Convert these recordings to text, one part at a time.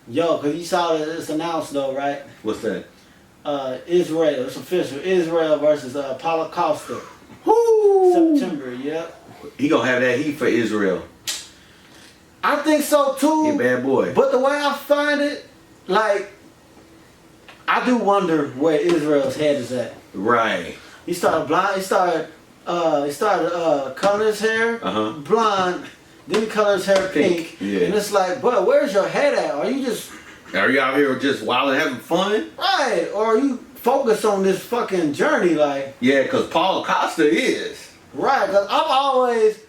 Yo, because you saw that it's announced though, right? What's that? Israel, it's official. Israel versus Paulo Costa. Woo! September, yep. He gonna have that heat for Israel. I think so too. He a bad boy. But the way I find it, like, I do wonder where Israel's head is at. Right. He started blind. He started coloring his hair blonde. Then he colored his hair pink. Yeah. And it's like, bro, where's your head at? Are you just out here just wild and having fun? right? Or are you focused on this fucking journey? Like, Yeah, because Paulo Costa is. right? Because I've always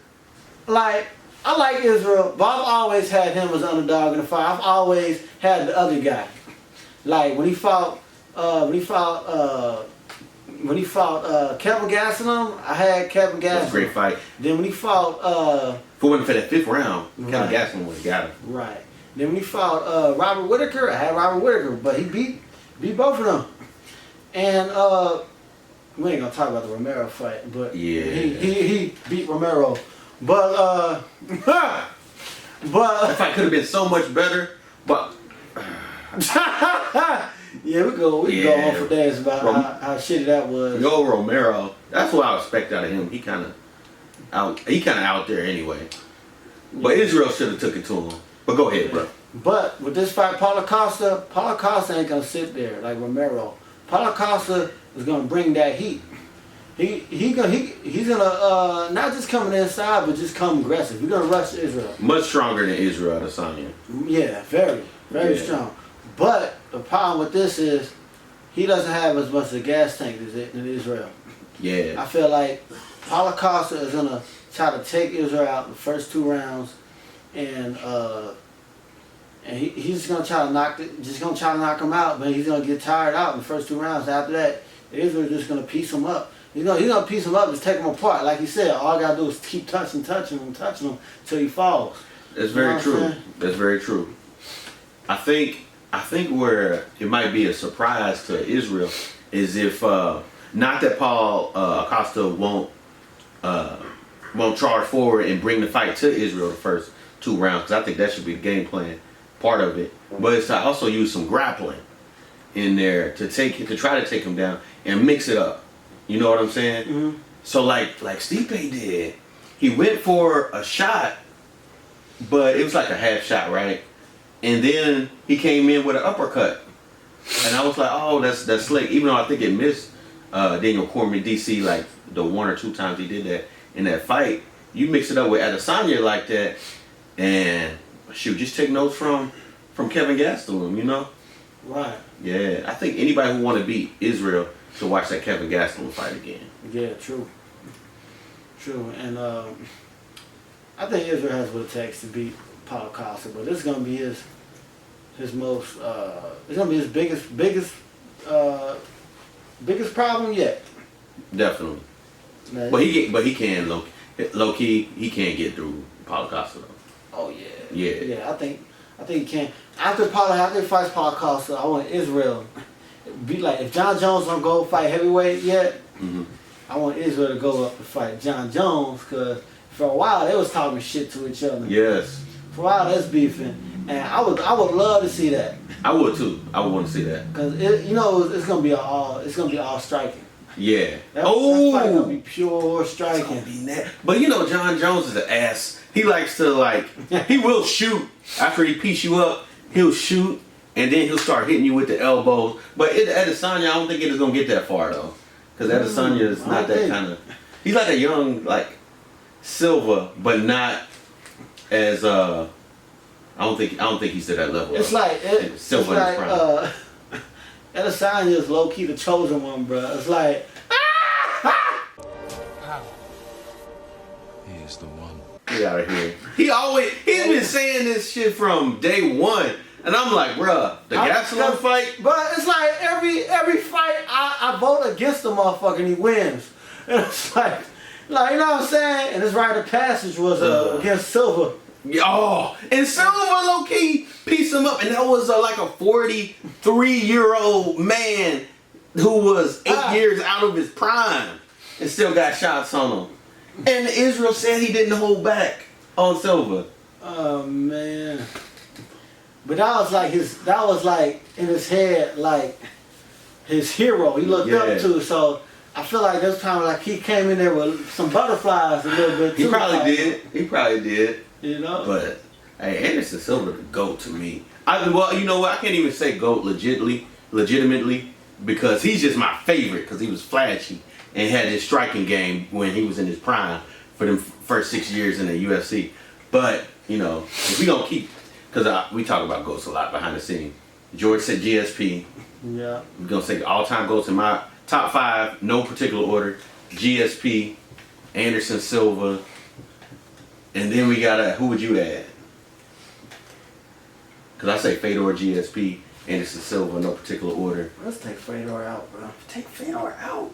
like. I like Israel, but I've always had him as an underdog in the fight. I've always had the other guy. Like when he fought Kevin Gastelum, I had Kevin Gastelum. That's a great fight. Then when he fought If it wasn't for that 5th round, Right. Kevin Gastelum would have got him. right. Then when he fought Robert Whittaker, I had Robert Whittaker, but he beat both of them. And we ain't gonna talk about the Romero fight, but Yeah. he beat Romero. But That fight could have been so much better, but yeah, we go on for days about how shitty that was. yo Romero, that's what I expect out of him. He kind of out there anyway. But Israel should have took it to him. But go ahead, bro. But with this fight, Paulo Costa ain't gonna sit there like Romero. Paulo Costa is gonna bring that heat. He's gonna not just come inside, but just come aggressive. He's gonna rush Israel. Much stronger than Israel Adesyania. Yeah, very strong. But the problem with this is he doesn't have as much of a gas tank as Israel. Yeah. I feel like Paulo Costa is gonna try to take Israel out in the first 2 rounds, and he's just gonna try to knock him out. But he's gonna get tired out in the first 2 rounds. After that, Israel's just gonna piece him up. He's gonna piece him up, just take him apart. Like he said, all I gotta do is keep touching him till he falls. That's very true. That's very true. I think where it might be a surprise to Israel is if not that Paul Costa won't charge forward and bring the fight to Israel the first 2 rounds, because I think that should be the game plan part of it. But it's to also use some grappling in there to try to take him down and mix it up. You know what I'm saying? Mm-hmm. So like Stipe did, he went for a shot, but it was like a half shot, right? And then he came in with an uppercut, and I was like, oh, that's slick. Even though I think it missed Daniel Cormier DC like the 1 or 2 times he did that in that fight. You mix it up with Adesanya like that, and shoot, just take notes from Kevin Gastelum, you know? Right. Yeah, I think anybody who want to beat Israel should watch that Kevin Gastelum fight again. Yeah, true. And I think Israel has what it takes to beat Paulo Costa, but this is gonna be his most it's gonna be his biggest problem yet. Definitely. Man. But he can low key he can't get through Paulo Costa though. Oh yeah. Yeah. Yeah, I think he can. After he fights Paulo Costa, I want Israel be like, if John Jones don't go fight heavyweight yet, I want Israel to go up and fight John Jones, because for a while they was talking shit to each other. Yes. For a while that's beefing, and I would love to see that. I would too. I would want to see that. Cause it's gonna be all striking. Yeah. That fight gonna be pure striking. It's gonna be but John Jones is an ass. He likes to he will shoot after he piece you up. He'll shoot and then he'll start hitting you with the elbows. But Adesanya, I don't think it is gonna get that far though, because Adesanya is not that kind of. He's like a young Silva, but not as I don't think he's to that level. It's like Silva Adesanya is low key the chosen one, bro. It's like He is the one. get out of here. He's been saying this shit from day one, and I'm like, bruh, the Gastelum fight. But it's like every fight I vote against the motherfucker and he wins. And it's like you know what I'm saying? And his rite of passage was against Silva. Oh, and Silva low key pieced him up, and that was like a 43-year-old man who was 8 years out of his prime and still got shots on him. And Israel said he didn't hold back on Silva. Oh man. But that was like in his head, like his hero. He looked up to. So I feel like this time, like he came in there with some butterflies a little bit too. He probably did. He probably did. You know. But hey, Anderson Silva the GOAT to me. Well, you know what? I can't even say GOAT legitimately, because he's just my favorite because he was flashy and had his striking game when he was in his prime for them first 6 years in the UFC. But you know, if we gonna keep, because we talk about GOATs a lot behind the scenes. George said GSP. Yeah. We're gonna say all-time GOATs in my top 5, no particular order. GSP, Anderson Silva, and then we got who would you add? Because I say Fedor, GSP, Anderson Silva, no particular order. Let's take Fedor out, bro. Take Fedor out.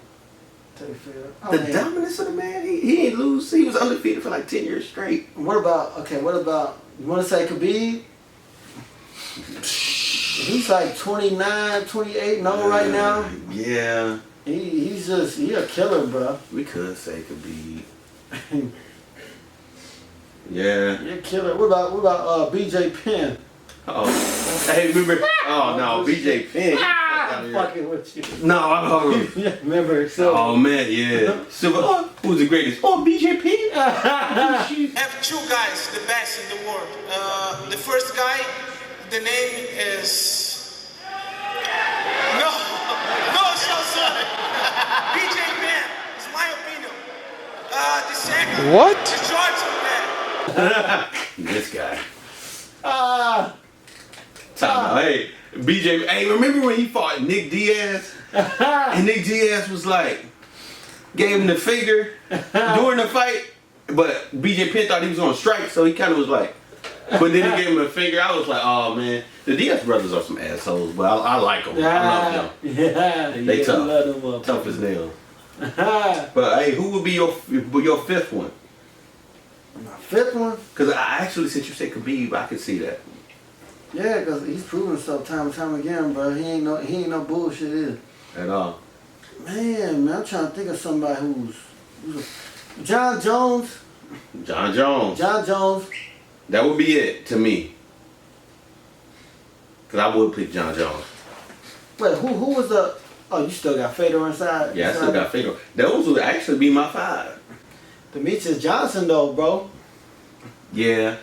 Take Fedor. The dominance of the man, he ain't lose. He was undefeated for like 10 years straight. What about, you want to say Khabib? He's like 29, 28, right now. Yeah. He's a killer, bro. We could say Khabib. Yeah. You're a killer. What about BJ Penn? Oh, hey, remember? Oh no, BJ Penn. I'm fucking with you. No, I'm Yeah, remember? So, oh man, yeah. Silver. Oh, who's the greatest? Oh, BJ Penn. I have 2 guys, the best in the world. The first guy, the name is so sorry. BJ Penn. It's my opinion. The second. What? Is Jordan Penn. This guy. Ah. Hey, BJ. Hey, remember when he fought Nick Diaz? And Nick Diaz was like, gave him the finger during the fight, but BJ Penn thought he was on strike, so he kind of was like, but then he gave him a finger. I was like, oh man, the Diaz brothers are some assholes, but I like them. I love them. Yeah, They tough. love them up. Tough as nails. But hey, who would be your 5th one? My 5th one? Because I actually, since you said Khabib, I could see that. Yeah, because he's proven himself time and time again, bro. He ain't no bullshit either. At all. Man, I'm trying to think of somebody who's John Jones. John Jones. John Jones. That would be it to me. Because I would pick John Jones. Wait, who was the? Oh, you still got Fedor inside? Yeah, I still got Fedor. Those would actually be my 5. Demetrius Johnson, though, bro. Yeah.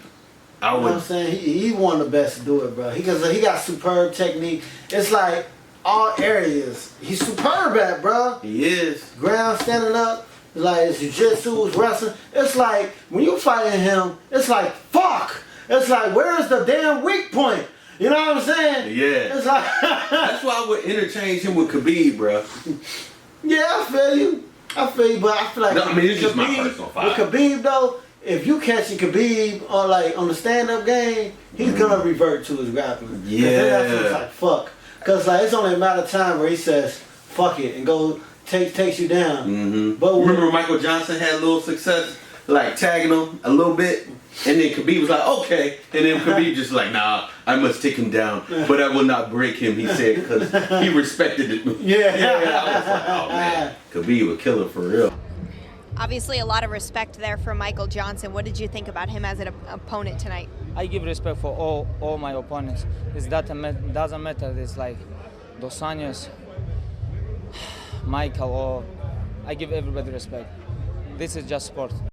I You know what I'm would. saying? He one of the best to do it, bro. He got superb technique. It's like all areas. He's superb at, bro. He is. Ground, standing up. It's like it's jiu-jitsu, it's wrestling. It's like when you fighting him, it's like fuck. It's like where's the damn weak point? You know what I'm saying? Yeah. It's like That's why I would interchange him with Khabib, bro. yeah, I feel you, but I feel like No, I mean, it's just my personal fight. With Khabib though, if you catching Khabib on the stand-up game, he's gonna revert to his grappling. Yeah. That's when it's like fuck, cause like it's only a matter of time where he says fuck it and go takes you down. Mm-hmm. But remember Michael Johnson had a little success, like tagging him a little bit, and then Khabib was like, okay, and then Khabib just like, nah, I must take him down, but I will not break him. He said because he respected it. Yeah. I was like, oh man, Khabib a killer for real. Obviously, a lot of respect there for Michael Johnson. What did you think about him as an opponent tonight? I give respect for all my opponents. It doesn't matter. It's like Dos Anjos, Michael, or I give everybody respect. This is just sport.